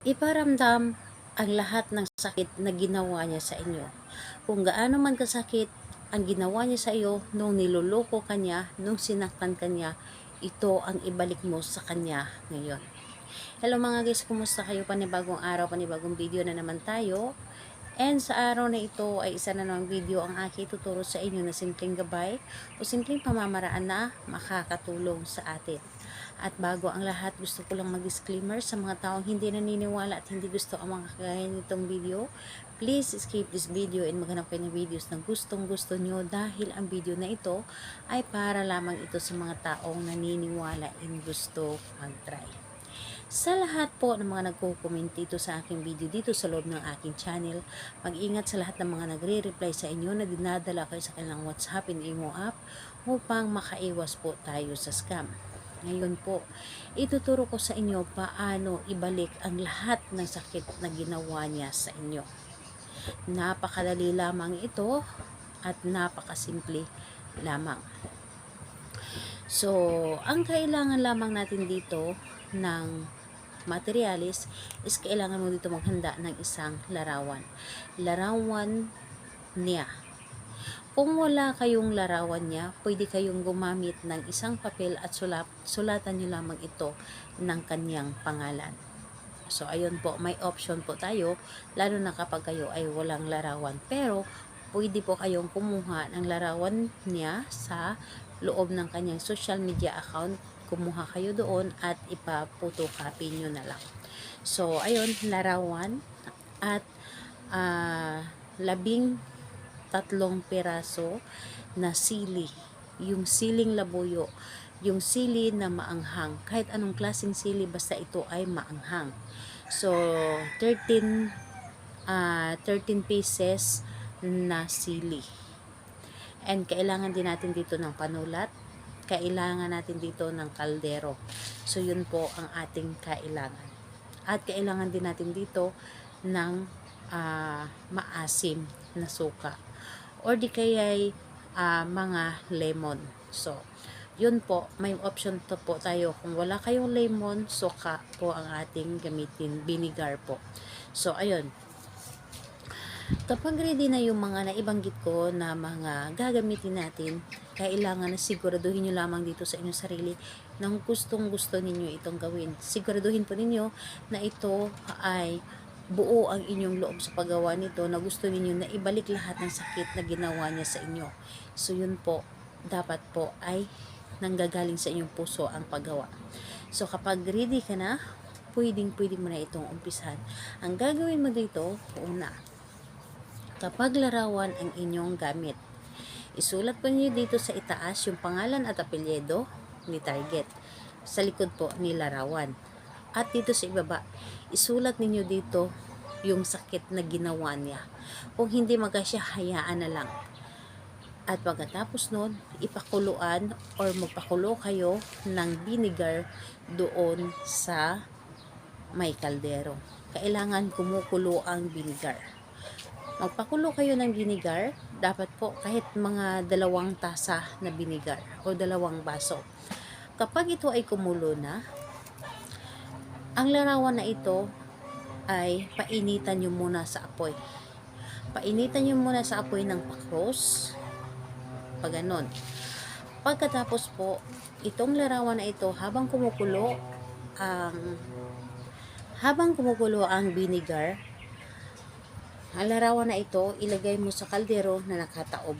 Iparamdam ang lahat ng sakit na ginawa niya sa inyo. Kung gaano man kasakit ang ginawa niya sa iyo nung niloloko ka niya, nung sinaktan ka niya, ito ang ibalik mo sa kanya ngayon. Hello mga guys, kumusta kayo? Panibagong araw, panibagong video na naman tayo. And sa araw na ito ay isa na namang video ang aking tuturo sa inyo na simpleng gabay o simpleng pamamaraan na makakatulong sa atin. At bago ang lahat, gusto ko lang mag-disclaimer sa mga taong hindi naniniwala at hindi gusto ang mga kagaya nitong video. Please skip this video and maghanap kayo ng videos na gustong-gusto nyo dahil ang video na ito ay para lamang ito sa mga taong naniniwala and gusto mag-try. Sa lahat po ng mga nagko-comment dito sa aking video dito sa loob ng aking channel, mag-ingat sa lahat ng mga nagre-reply sa inyo na dinadala kayo sa kanilang WhatsApp and Imo app upang makaiwas po tayo sa scam. Ngayon po, ituturo ko sa inyo paano ibalik ang lahat ng sakit na ginawa niya sa inyo. Napakadali lamang ito at napakasimple lamang. So, ang kailangan lamang natin dito ng materialis is kailangan mo dito maghanda ng isang larawan. Larawan niya. Kung wala kayong larawan niya, pwede kayong gumamit ng isang papel at sulatan nyo lamang ito ng kanyang pangalan. So, ayun po, may option po tayo, lalo na kapag kayo ay walang larawan. Pero, pwede po kayong kumuha ng larawan niya sa loob ng kanyang social media account. Kumuha kayo doon at ipapotocopy nyo na lang. So, ayun, larawan at 13 piraso na sili. Yung siling labuyo, yung sili na maanghang. Kahit anong klaseng sili, basta ito ay maanghang. So, 13 pieces na sili. And kailangan din natin dito ng panulat. Kailangan natin dito ng kaldero. So, yun po ang ating kailangan. At kailangan din natin dito ng maasim na suka. Or di kaya'y mga lemon. So, yun po, may option to po tayo. Kung wala kayong lemon, suka po ang ating gamitin. Vinegar po. So, ayun. Kapag ready na yung mga naibanggit ko na mga gagamitin natin, kailangan na siguraduhin nyo lamang dito sa inyong sarili na gustong gusto ninyo itong gawin. Siguraduhin po ninyo na ito ay buo ang inyong loob sa paggawa nito, na gusto ninyo na ibalik lahat ng sakit na ginawa niya sa inyo. So yun po, dapat po ay nanggagaling sa inyong puso ang paggawa. So kapag ready ka na, pwede mo na itong umpisan. Ang gagawin mo dito, una, kapag larawan ang inyong gamit, isulat po niyo dito sa itaas yung pangalan at apelyido ni target. Sa likod po ni larawan. At dito sa ibaba, isulat ninyo dito yung sakit na ginawa niya. Kung hindi magkasya, hayaan na lang. At pagkatapos nun, ipakuluan or magpakulo kayo ng vinegar doon sa may kaldero. Kailangan kumukulo ang vinegar. Magpakulo kayo ng vinegar, dapat po kahit mga 2 tasa na vinegar o 2 baso. Kapag ito ay kumulo na, ang larawan na ito ay painitan nyo muna sa apoy. Painitan nyo muna sa apoy ng pakros. Pag ganon. Pagkatapos po, itong larawan na ito, habang kumukulo ang vinegar, ang larawan na ito, ilagay mo sa kaldero na nakataob.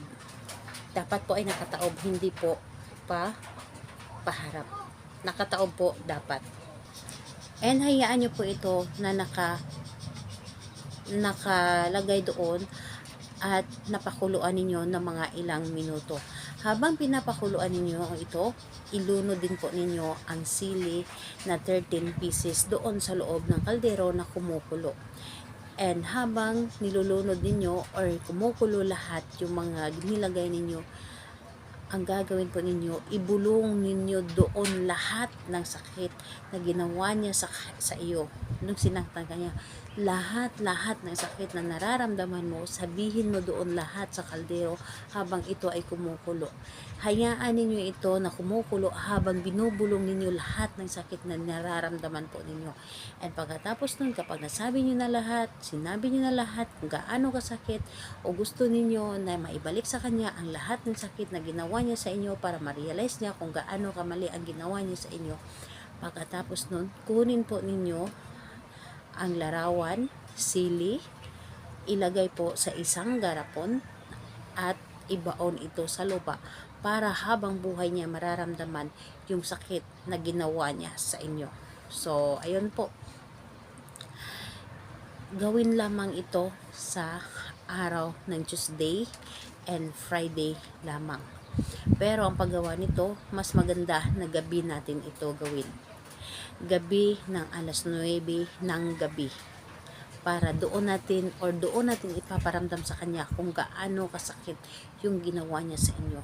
Dapat po ay nakataob, hindi po paharap. Nakataob po dapat. And hayaan nyo po ito na nakalagay doon at napakuluan ninyo ng mga ilang minuto. Habang pinapakuluan ninyo ito, ilunod din po ninyo ang sili na 13 pieces doon sa loob ng kaldero na kumukulo. And habang nilulunod ninyo or kumukulo lahat yung mga nilagay ninyo, ang gagawin po ninyo, ibulong ninyo doon lahat ng sakit na ginawa niya sa iyo. nung sinaktan kanya, lahat ng sakit na nararamdaman mo, sabihin mo doon lahat sa kaldero habang ito ay kumukulo. Hayaan ninyo ito na kumukulo habang binubulong ninyo lahat ng sakit na nararamdaman po ninyo. And pagkatapos nun, kapag nasabi nyo na lahat, sinabi nyo na lahat kung gaano kasakit o gusto ninyo na maibalik sa kanya ang lahat ng sakit na ginawa niya sa inyo para ma-realize niya kung gaano kamali ang ginawa niya sa inyo. Pagkatapos nun, kunin po ninyo ang larawan, sili, ilagay po sa isang garapon at ibaon ito sa lupa para habang buhay niya mararamdaman yung sakit na ginawa niya sa inyo. So, ayun po. Gawin lamang ito sa araw ng Tuesday and Friday lamang. Pero ang paggawa nito, mas maganda na gabi natin ito gawin. Gabi ng alas 9 ng gabi. Para doon natin ipaparamdam sa kanya kung gaano kasakit yung ginawa niya sa inyo.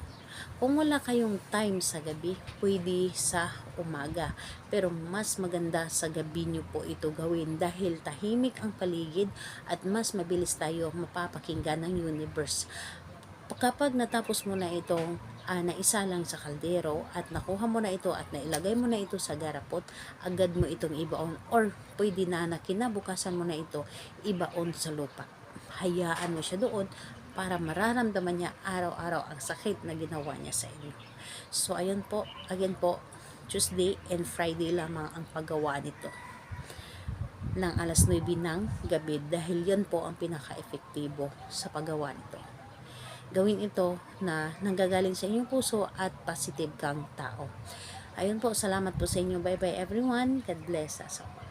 Kung wala kayong time sa gabi, pwede sa umaga. Pero mas maganda sa gabi nyo po ito gawin dahil tahimik ang paligid at mas mabilis tayo mapapakinggan ng universe. Kapag natapos mo na itong naisa lang sa kaldero at nakuha mo na ito at nailagay mo na ito sa garapot, agad mo itong ibaon or pwede na kinabukasan mo na ito ibaon sa lupa. Hayaan mo siya doon para mararamdaman niya araw-araw ang sakit na ginawa niya sa inyo. So ayun po, again po, Tuesday and Friday lamang ang paggawa nito ng alas 9 ng gabi dahil yan po ang pinaka-epektibo sa paggawa nito. Gawin ito na nanggagaling sa inyong puso at positive kang tao. Ayun po, salamat po sa inyo. Bye bye everyone. God bless us all.